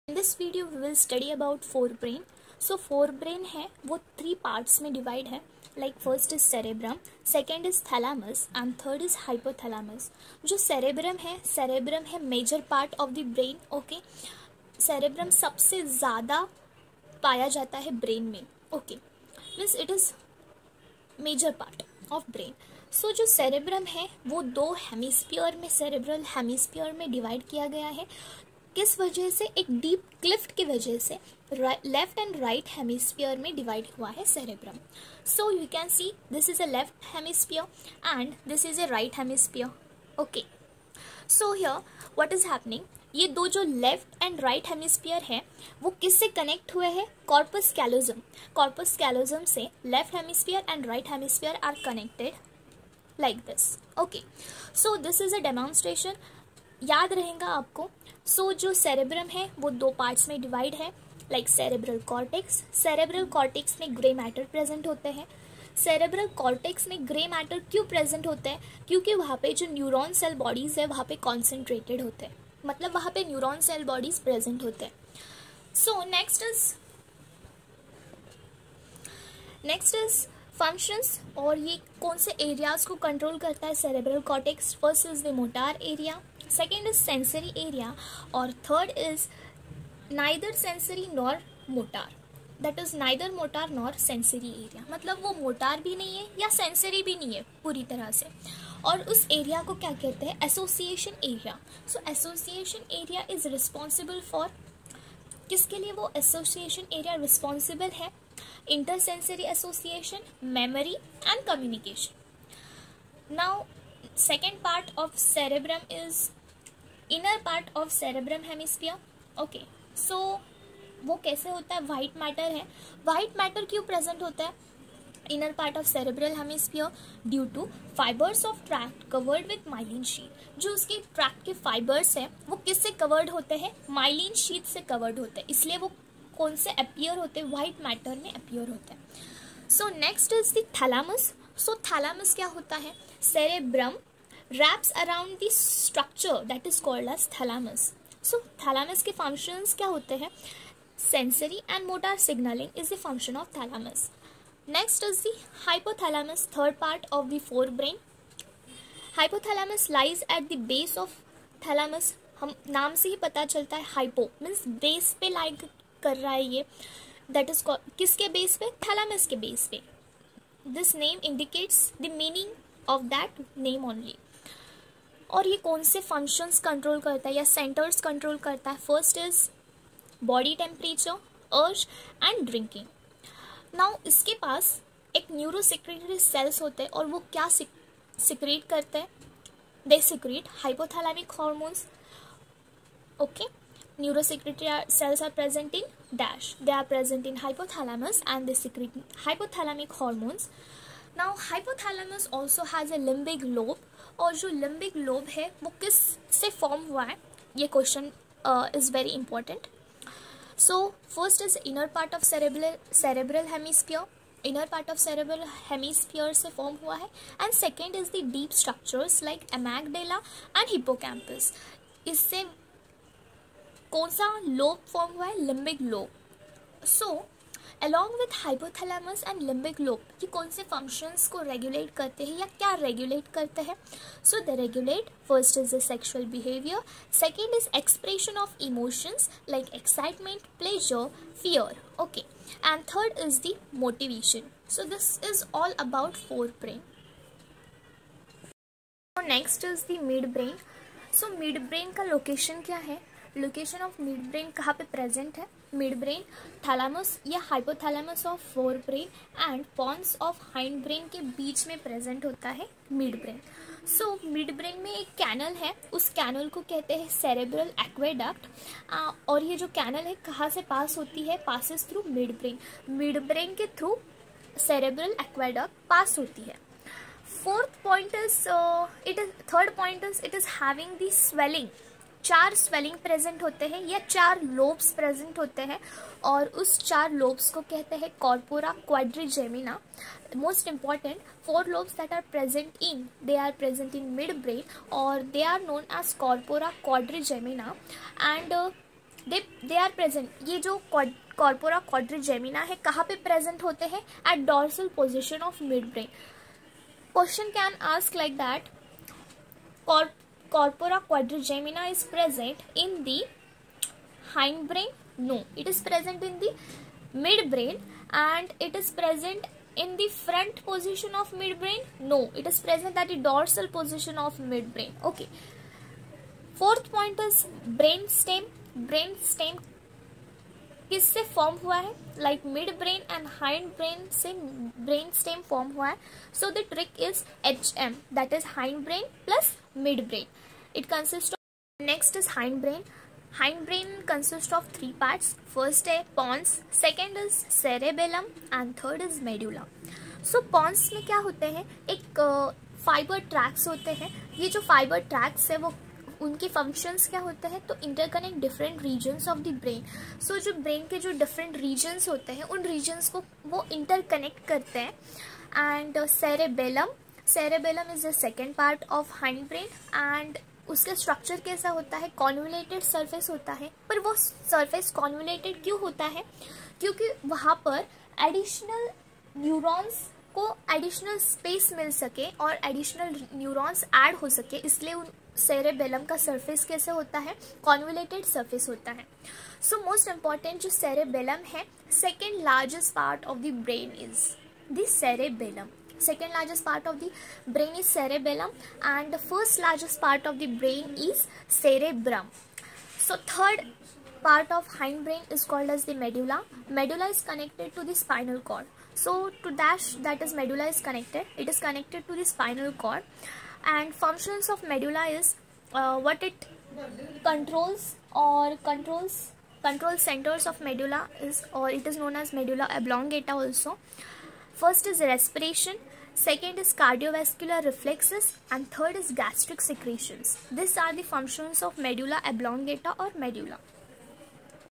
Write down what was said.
In this video we will study about forebrain. So forebrain है वो 3 parts में divide है. Like first is cerebrum, second is thalamus and third is hypothalamus. जो cerebrum है major part of the brain. Okay, cerebrum सबसे ज़्यादा पाया जाता है brain में. Okay, means it is major part of brain. So जो cerebrum है वो 2 हेमिस्फीयर में, cerebral हेमिस्फीयर में डिवाइड किया गया है. किस वजह से? एक डीप क्लिफ्ट की वजह से लेफ्ट एंड राइट हेमिस्फीयर में डिवाइड हुआ है cerebrum. So you can see this is a left hemisphere and this is a right hemisphere. Okay, so here what is happening, ये दो जो लेफ्ट एंड राइट हेमिस्फीयर है वो किससे connect हुए हैं? Corpus callosum. कॉर्पस कैलोजम से left hemisphere and right hemisphere are connected like this. Okay, so this is a demonstration. याद रहेगा आपको. सो जो सेरेब्रम है वो 2 पार्ट्स में डिवाइड है. Like cerebral cortex. Cerebral cortex में ग्रे मैटर प्रेजेंट होते हैं. सेरेब्रल कॉर्टेक्स में ग्रे मैटर क्यों प्रेजेंट होते हैं? क्योंकि वहाँ पे जो न्यूरॉन सेल बॉडीज है वहाँ पे कॉन्सेंट्रेटेड होते हैं, मतलब वहाँ पे न्यूरॉन सेल बॉडीज प्रेजेंट होते हैं. So next is functions. और ये कौन से एरियाज को कंट्रोल करता है? Cerebral cortex. First is the motor area, second is sensory area और third is neither sensory nor motor. That is neither motor nor sensory area. मतलब वो मोटार भी नहीं है या सेंसरी भी नहीं है पूरी तरह से. और उस एरिया को क्या कहते हैं? Association area. So association area is responsible for, किसके लिए वो एसोसिएशन एरिया रिस्पॉन्सिबल है? Intersensory association, memory and communication. Now second part of cerebrum is inner part of cerebrum hemisphere. Okay, so वो कैसे होता है? white matter है. white matter क्यों present होता है inner part of cerebral hemisphere? due to fibers of tract covered with myelin sheath. जो उसके tract के fibers है वो किससे covered होते हैं? myelin sheath से covered होते हैं, इसलिए वो कौन से appear होते हैं? white matter में appear होते हैं. so next is the thalamus. so thalamus क्या होता है? cerebrum wraps around the structure that is called as thalamus. so thalamus के functions क्या होते हैं? sensory and motor signaling is the function of thalamus. next is the hypothalamus, third part of the forebrain. hypothalamus lies at the base of thalamus. हम नाम से ही पता चलता है, hypo means base पे lie कर रहा है ये. that is called, किसके base पे? thalamus के base पे. this name indicates the meaning of that name only. और ये कौन से फंक्शंस कंट्रोल करता है या सेंटर्स कंट्रोल करता है? फर्स्ट इज बॉडी टेम्परेचर, अर्ज एंड ड्रिंकिंग. नाउ इसके पास एक न्यूरोसेक्रेटरी सेल्स होते हैं और वो क्या सिक्रेट करते हैं? They secrete hypothalamic hormones. Okay, neurosecretory cells are present in dash, they are present in hypothalamus and they secrete hypothalamic hormones. Now hypothalamus also has a limbic lobe. और जो limbic lobe है वो किस से form हुआ है? ये question is very important. So first is inner part of cerebral hemisphere. Inner part of cerebral hemisphere से फॉर्म हुआ है. And second is the deep structures like amygdala and hippocampus. इससे कौन सा लोब फॉर्म हुआ है? Limbic lobe. So along with hypothalamus and limbic lobe, ये कौन से functions को regulate करते हैं या क्या regulate करते हैं? so they regulate, first is the sexual behavior, second is expression of emotions like excitement, pleasure, fear. Okay, and third is the motivation. so this is all about forebrain. so next is the midbrain. so midbrain का location क्या है? Location of mid brain कहाँ पे present है? Midbrain, thalamus या hypothalamus of forebrain and pons of hindbrain के बीच में प्रेजेंट होता है midbrain. So midbrain में एक कैनल है, उस कैनल को कहते हैं सेरेब्रल एक्वेडक्ट. और ये जो कैनल है कहाँ से पास होती है? Passes through mid brain. Mid brain के थ्रू सेरेब्रल एक्वेडक्ट पास होती है. Third point is it is having the swelling. 4 swelling present होते हैं या 4 लोब्स प्रेजेंट होते हैं और उस 4 लोब्स को कहते हैं corpora quadrigemina. Most important 4 lobes that are present in, they are present in mid brain और they are known as corpora quadrigemina. And they are present, ये जो कॉर्पोरा क्वाड्रिजेमिना है कहाँ पे प्रेजेंट होते हैं? At dorsal position of midbrain. Question can ask like that, corpora quadrigemina is present in the hindbrain? No, it is present in the midbrain. And it is present in the front position of midbrain? No, it is present at the dorsal position of midbrain. Okay. Fourth point is brainstem. Brainstem किससे form हुआ है? Like mid brain and hind brain से brain stem form हुआ है. So the trick is HM, that is hind brain plus mid brain. It consist of, next is hind brain. Hind brain consist of 3 parts. First है pons, second is cerebellum and third is medulla. So pons में क्या होते हैं? एक fibre tracks होते हैं. ये जो फाइबर ट्रैक्स है वो उनके फंक्शंस क्या होते हैं? तो interconnect different regions of the brain. So जो ब्रेन के जो डिफरेंट रीजन्स होते हैं उन रीजन्स को वो इंटरकनेक्ट करते हैं. And cerebellum is the second part of hind brain. And उसका स्ट्रक्चर कैसा होता है? कॉन्वोलेटेड सरफेस होता है. पर वो सरफेस कॉन्वोलेटेड क्यों होता है? क्योंकि वहाँ पर एडिशनल न्यूरॉन्स को एडिशनल स्पेस मिल सके और एडिशनल न्यूरॉन्स ऐड हो सके, इसलिए उन सेरेबेलम का सरफेस कैसे होता है? कॉन्वोलेटेड सरफेस होता है. सो मोस्ट इम्पॉर्टेंट जो सेरेबेलम है, second largest part of the brain is the cerebellum. Second largest part of the brain is cerebellum and the first largest part of the brain is cerebrum. So third part of hind brain is called as the medulla. Medulla is connected to the spinal cord. So to that is medulla is connected. It is connected to the spinal cord. And functions of medulla is what it controls control centers of medulla is, or it is known as medulla oblongata also. First is respiration, second is cardiovascular reflexes, and third is gastric secretions. These are the functions of medulla oblongata or medulla.